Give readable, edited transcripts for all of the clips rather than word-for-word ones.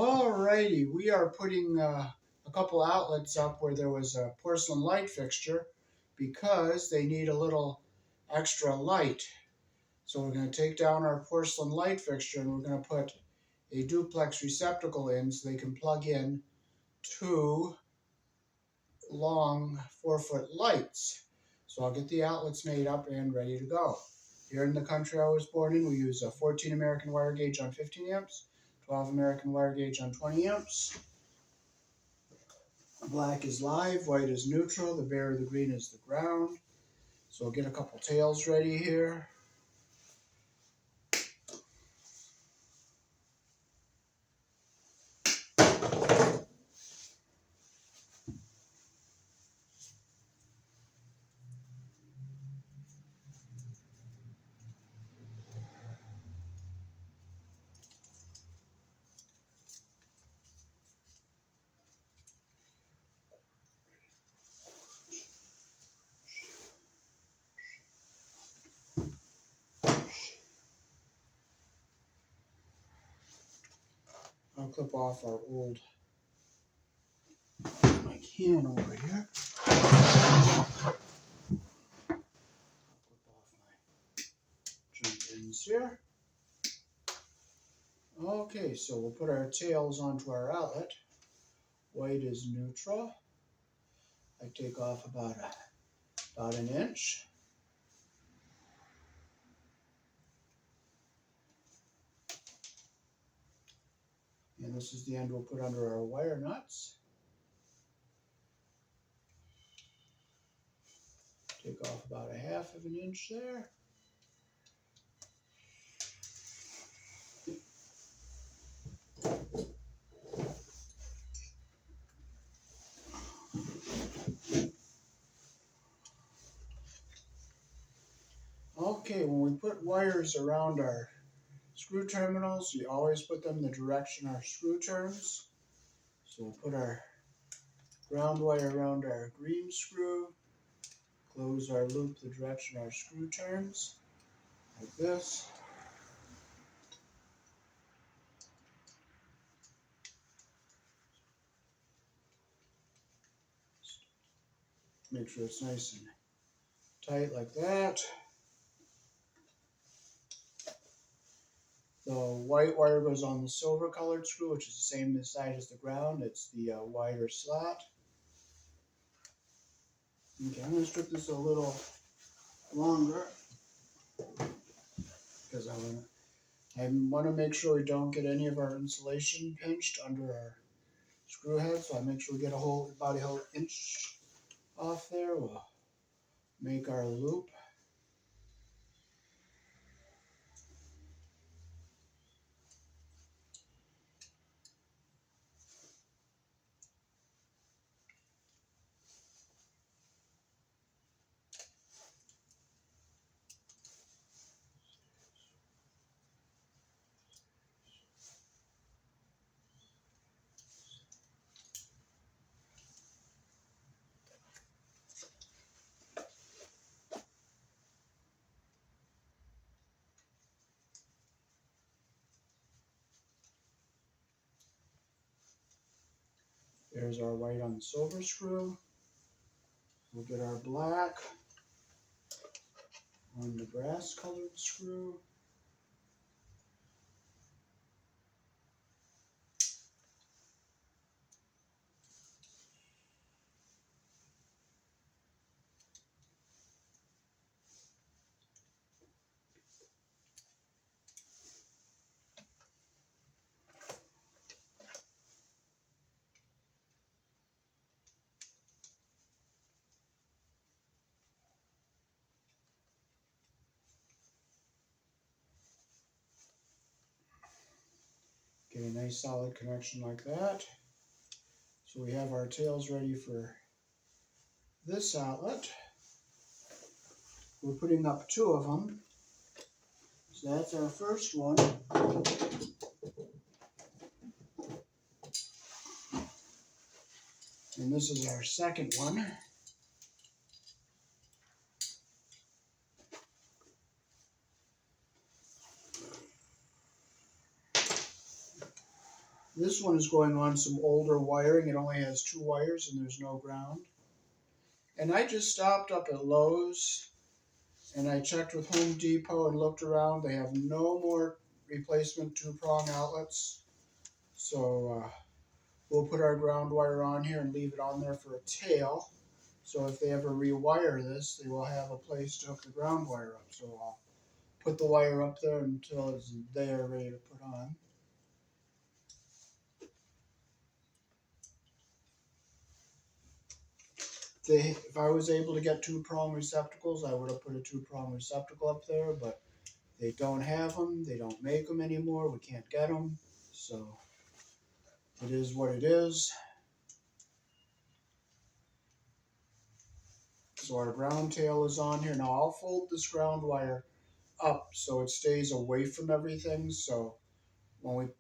Alrighty, we are putting a couple outlets up where there was a porcelain light fixture because they need a little extra light. So we're going to take down our porcelain light fixture and we're going to put a duplex receptacle in so they can plug in two long 4-foot lights. So I'll get the outlets made up and ready to go. Here in the country I was born in, we use a 14 American wire gauge on 15 amps, 12 American wire gauge on 20 amps. Black is live, white is neutral, the bare, the green is the ground. So I'll get a couple tails ready here. I'll clip off our old my can over here. I'll clip off my jump ends here. Okay, so we'll put our tails onto our outlet. White is neutral. I take off about an inch. And this is the end we'll put under our wire nuts. Take off about a half of an inch there. Okay, when we put wires around our screw terminals, you always put them the direction our screw turns. So we'll put our ground wire around our green screw, close our loop the direction our screw turns, like this. Make sure it's nice and tight like that. The white wire goes on the silver colored screw, which is the same side as the ground. It's the wider slot. Okay, I'm going to strip this a little longer because I want to make sure we don't get any of our insulation pinched under our screw head. So I make sure we get about a whole inch off there. We'll make our loop. There's our white on the silver screw. We'll get our black on the brass colored screw. Get a nice solid connection like that. So we have our tails ready for this outlet. We're putting up 2 of them. So that's our first one. And this is our second one. This one is going on some older wiring. It only has 2 wires and there's no ground. And I just stopped up at Lowe's and I checked with Home Depot and looked around. They have no more replacement 2-prong outlets. So we'll put our ground wire on here and leave it on there for a tail. So if they ever rewire this, they will have a place to hook the ground wire up. So I'll put the wire up there until it's there ready to put on. If I was able to get 2-prong receptacles, I would have put a 2-prong receptacle up there, but they don't have them. They don't make them anymore. We can't get them. So it is what it is. So our ground tail is on here. Now I'll fold this ground wire up so it stays away from everything. So when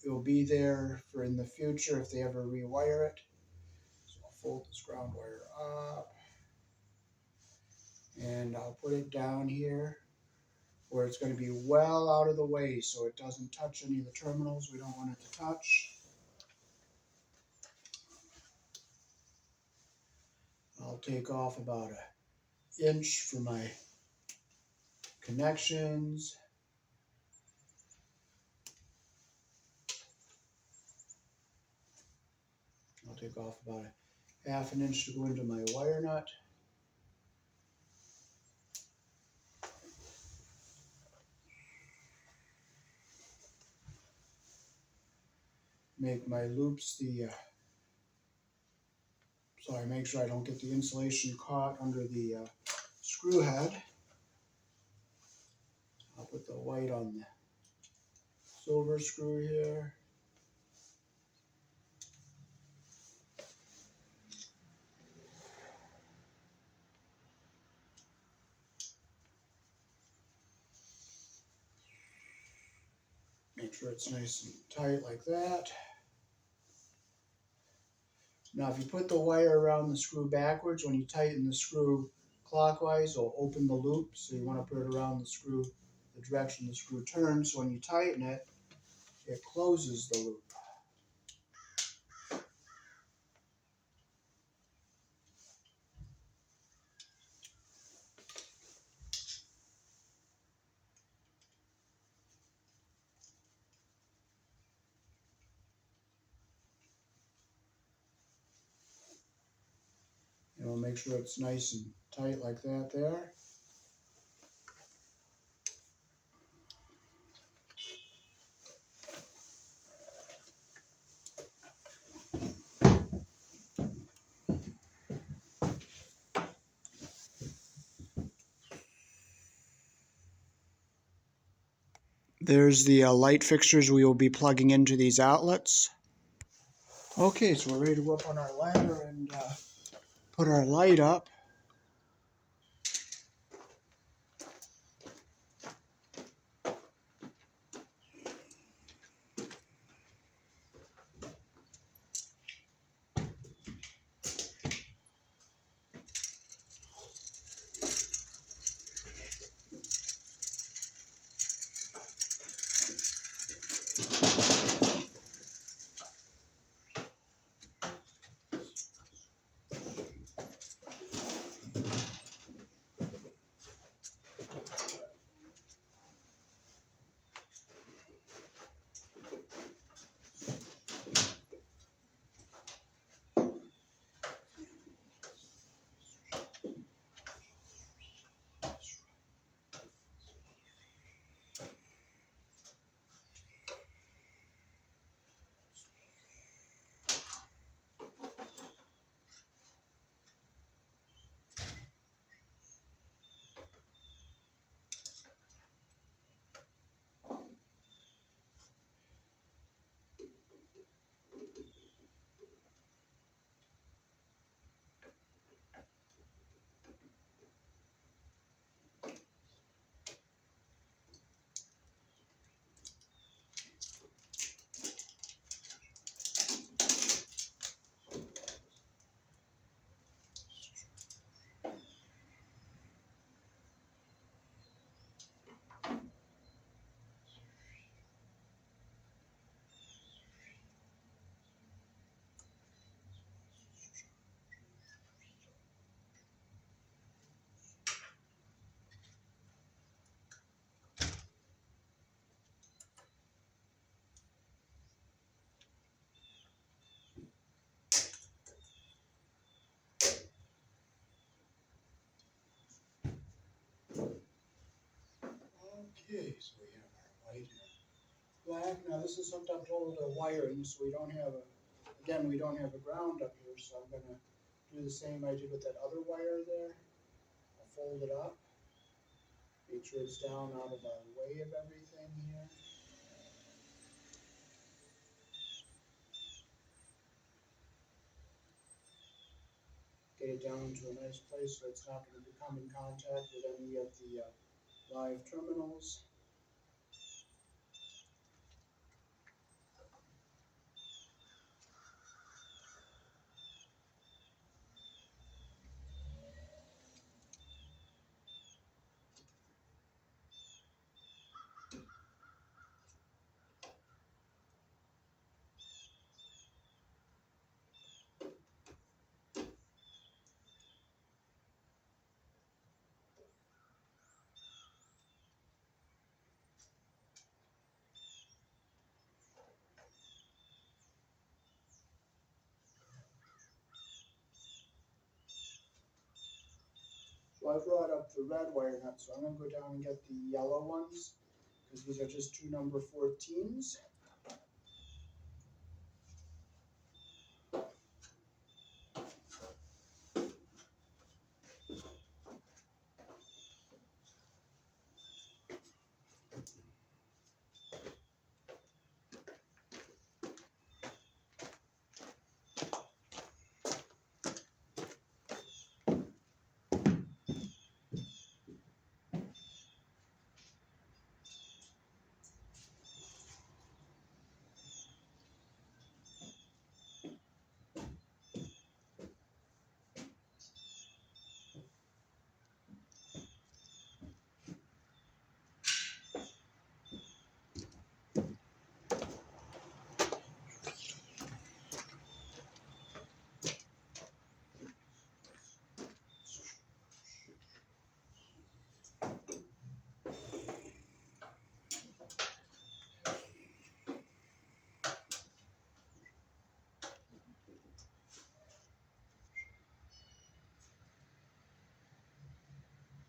it'll be there for in the future if they ever rewire it. So I'll fold this ground wire up and I'll put it down here where it's going to be well out of the way so it doesn't touch any of the terminals we don't want it to touch. I'll take off about an inch for my connections. I'll take off about a half an inch to go into my wire nut. Make my loops make sure I don't get the insulation caught under the screw head. I'll put the white on the silver screw here. Make sure it's nice and tight like that. Now if you put the wire around the screw backwards, when you tighten the screw clockwise, it'll open the loop. So you want to put it around the screw, the direction the screw turns. So when you tighten it, it closes the loop. And we'll make sure it's nice and tight like that there. There's the light fixtures we will be plugging into these outlets. Okay, so we're ready to go up on our ladder and put our light up. Okay, so we have our white and black. Now this is hooked up to all the wiring, so we don't have a, again, we don't have a ground up here, so I'm gonna do the same I did with that other wire there. I'll fold it up, make sure it's down out of our way of everything here. Get it down to a nice place so it's not going to come in contact with any of the live terminals. So I brought up the red wire nut, so I'm going to go down and get the yellow ones, because these are just two number 14s.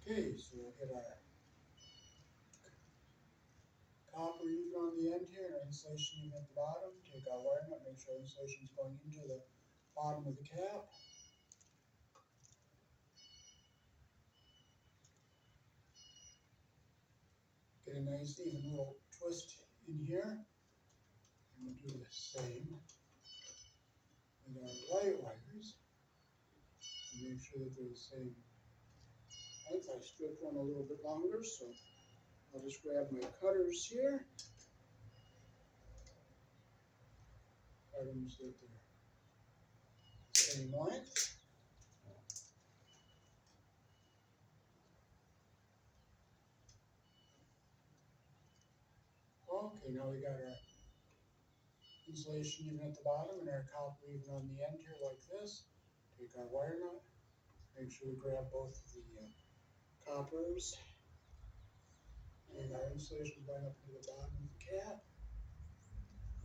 Okay, so we'll get our copper even on the end here, and insulation even at the bottom. Take our wire nut, make sure insulation is going into the bottom of the cap. Get a nice even little twist in here. And we'll do the same with our white wires. And make sure that they're the same length. I stripped one a little bit longer, so I'll just grab my cutters here. Cut them so that they're the same length. Okay, now we got our insulation even at the bottom and our copper even on the end here like this. Take our wire nut, make sure we grab both of the coppers, and our insulation going up into the bottom of the cap.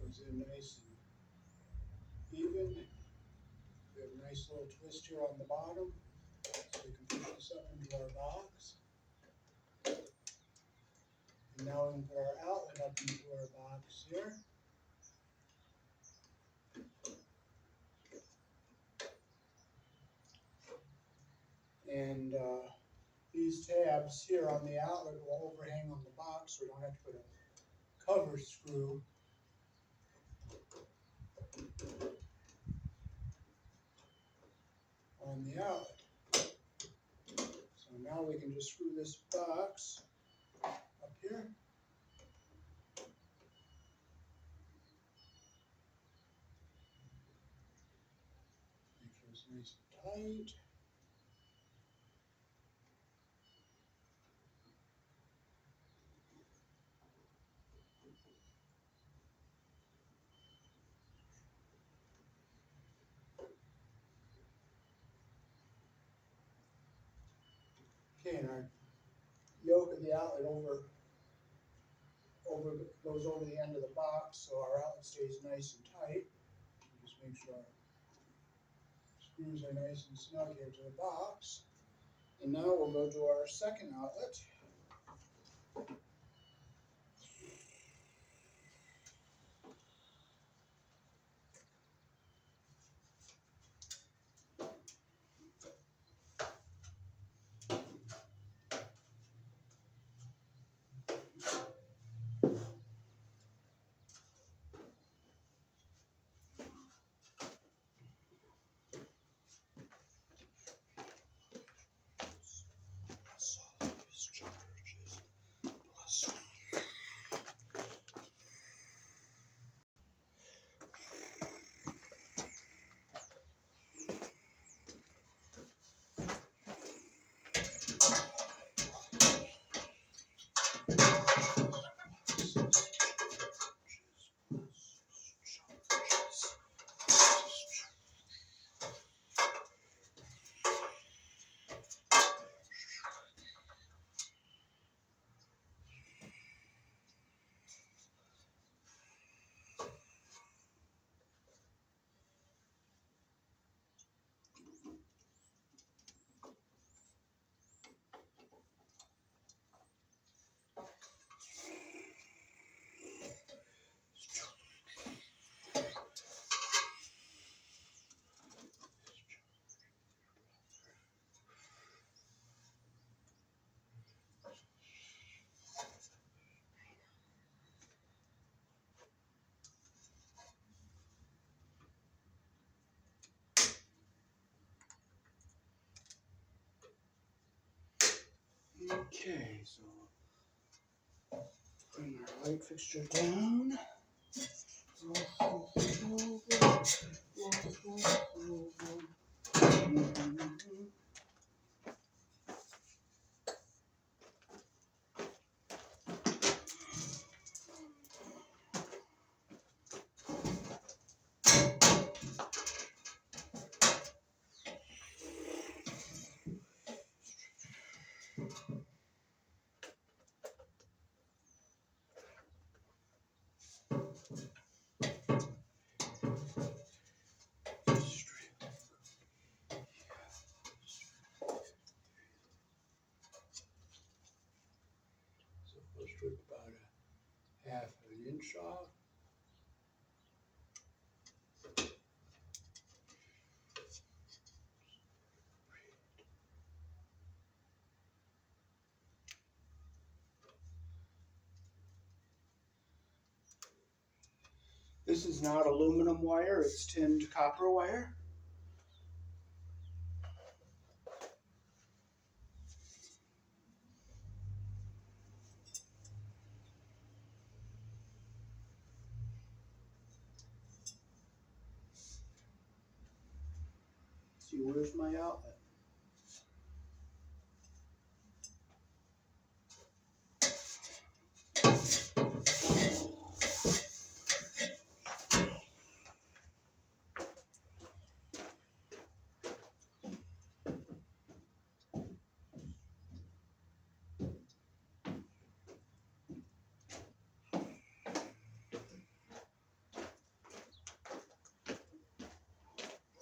Goes in nice and even. We have a nice little twist here on the bottom, so we can push this up into our box. And now we can put our outlet up into our box here. And these tabs here on the outlet will overhang on the box, so we don't have to put a cover screw on the outlet. So now we can just screw this box up here. Make sure it's nice and tight. Okay, and our yoke of the outlet goes over the end of the box, so our outlet stays nice and tight. Just make sure our screws are nice and snug here to the box. And now we'll go to our second outlet. Okay, so bring our light fixture down. So we'll strip about a half an inch off. This is not aluminum wire, it's tinned copper wire. See, where's my outlet?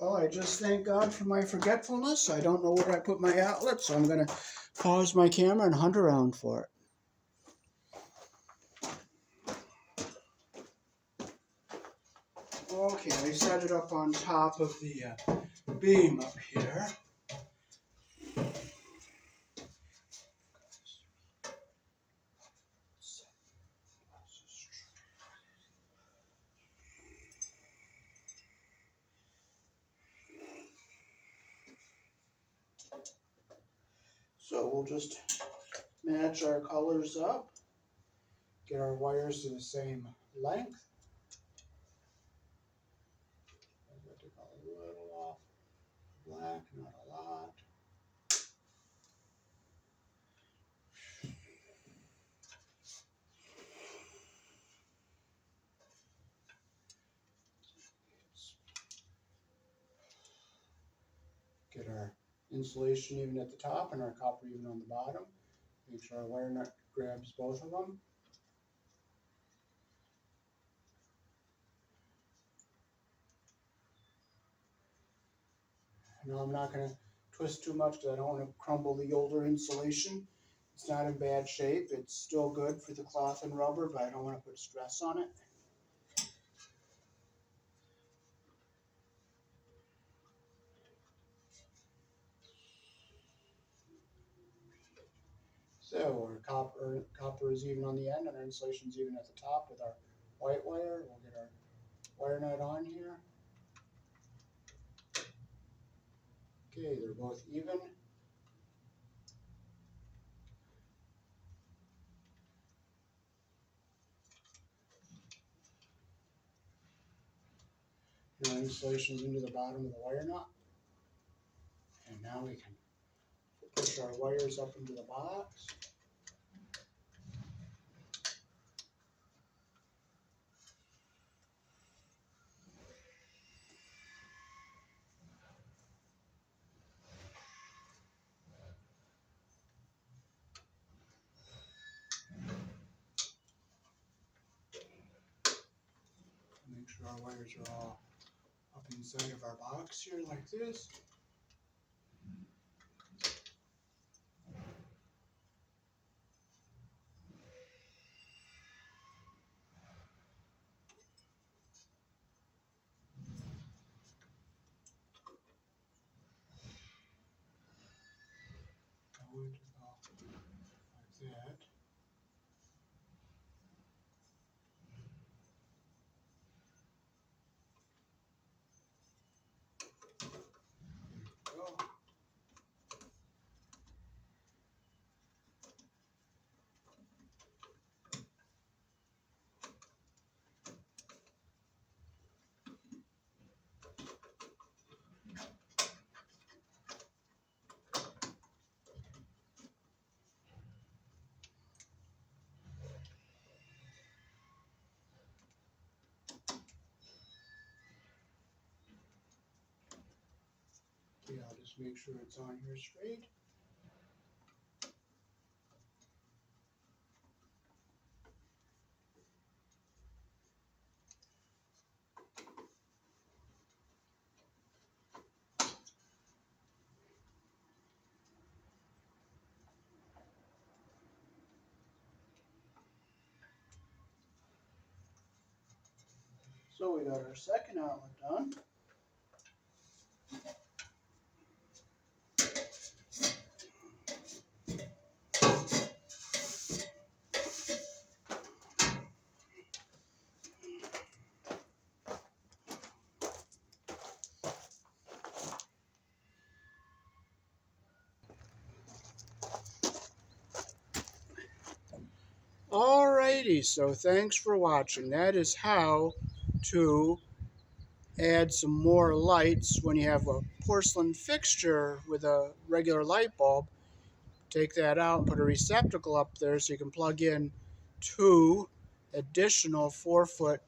Well, I just thank God for my forgetfulness. I don't know where I put my outlet, so I'm going to pause my camera and hunt around for it. Okay, I set it up on top of the beam up here. So we'll just match our colors up, get our wires to the same length. I'm going to take a little off black, not a lot. Get our insulation even at the top and our copper even on the bottom. Make sure our wire nut grabs both of them. Now I'm not going to twist too much because I don't want to crumble the older insulation. It's not in bad shape. It's still good for the cloth and rubber, but I don't want to put stress on it. So our copper is even on the end and our insulation is even at the top with our white wire. We'll get our wire nut on here. Okay, they're both even. Now insulation is into the bottom of the wire nut. And now we can push our wires up into the box. sure our wires are all up inside of our box here like this. Going to go like that. There we go. Yeah, I'll just make sure it's on here straight. So we got our second outlet done. Alrighty, so thanks for watching. That is how to add some more lights when you have a porcelain fixture with a regular light bulb. Take that out and put a receptacle up there so you can plug in 2 additional 4-foot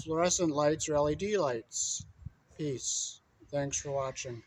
fluorescent lights or LED lights. Peace. Thanks for watching.